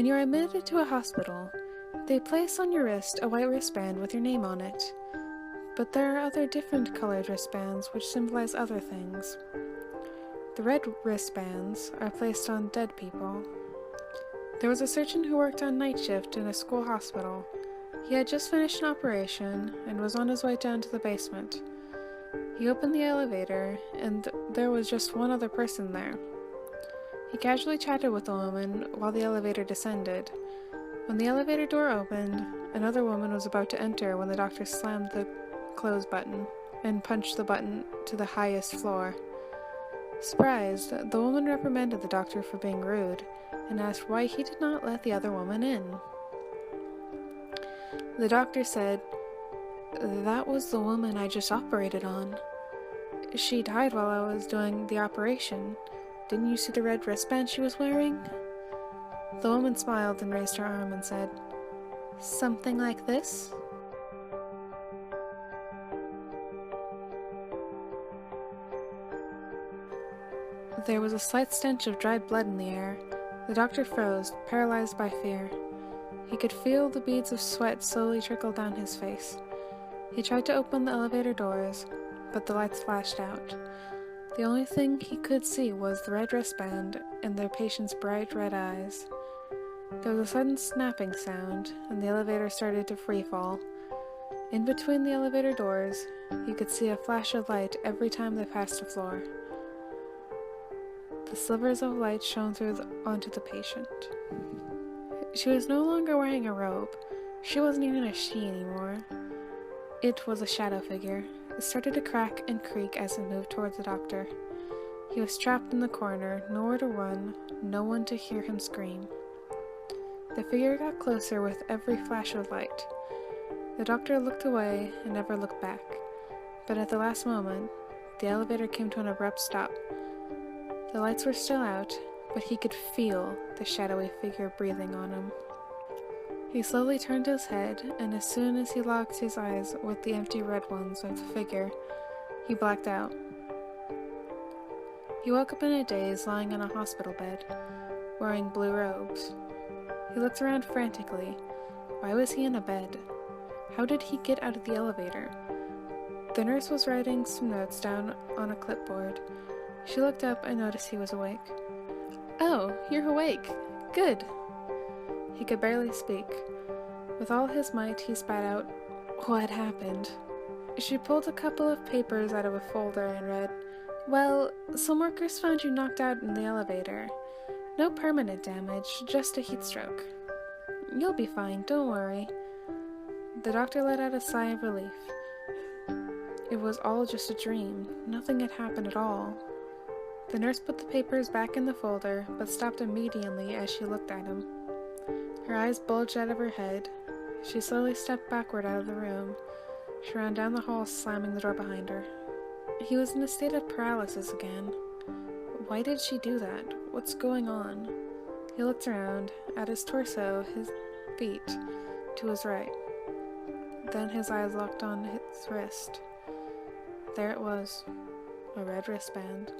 When you are admitted to a hospital, they place on your wrist a white wristband with your name on it. But there are other different colored wristbands which symbolize other things. The red wristbands are placed on dead people. There was a surgeon who worked on night shift in a school hospital. He had just finished an operation and was on his way down to the basement. He opened the elevator, and there was just one other person there. He casually chatted with the woman while the elevator descended. When the elevator door opened, another woman was about to enter when the doctor slammed the close button and punched the button to the highest floor. Surprised, the woman reprimanded the doctor for being rude and asked why he did not let the other woman in. The doctor said, "That was the woman I just operated on. She died while I was doing the operation. Didn't you see the red wristband she was wearing?" The woman smiled and raised her arm and said, "Something like this?" There was a slight stench of dried blood in the air. The doctor froze, paralyzed by fear. He could feel the beads of sweat slowly trickle down his face. He tried to open the elevator doors, but the lights flashed out. The only thing he could see was the red wristband and their patient's bright red eyes. There was a sudden snapping sound, and the elevator started to freefall. In between the elevator doors, you could see a flash of light every time they passed a floor. The slivers of light shone through onto the patient. She was no longer wearing a robe. She wasn't even a she anymore. It was a shadow figure. It started to crack and creak as it moved towards the doctor. He was trapped in the corner, nowhere to run, no one to hear him scream. The figure got closer with every flash of light. The doctor looked away and never looked back. But at the last moment, the elevator came to an abrupt stop. The lights were still out, but he could feel the shadowy figure breathing on him. He slowly turned his head, and as soon as he locked his eyes with the empty red ones of the figure, he blacked out. He woke up in a daze, lying on a hospital bed, wearing blue robes. He looked around frantically. Why was he in a bed? How did he get out of the elevator? The nurse was writing some notes down on a clipboard. She looked up and noticed he was awake. "Oh, you're awake. Good." He could barely speak. With all his might, he spat out, "What happened?" She pulled a couple of papers out of a folder and read, "Well, some workers found you knocked out in the elevator. No permanent damage, just a heat stroke. You'll be fine, don't worry." The doctor let out a sigh of relief. It was all just a dream. Nothing had happened at all. The nurse put the papers back in the folder, but stopped immediately as she looked at him. Her eyes bulged out of her head. She slowly stepped backward out of the room. She ran down the hall, slamming the door behind her. He was in a state of paralysis again. Why did she do that? What's going on? He looked around, at his torso, his feet, to his right. Then his eyes locked on his wrist. There it was, a red wristband.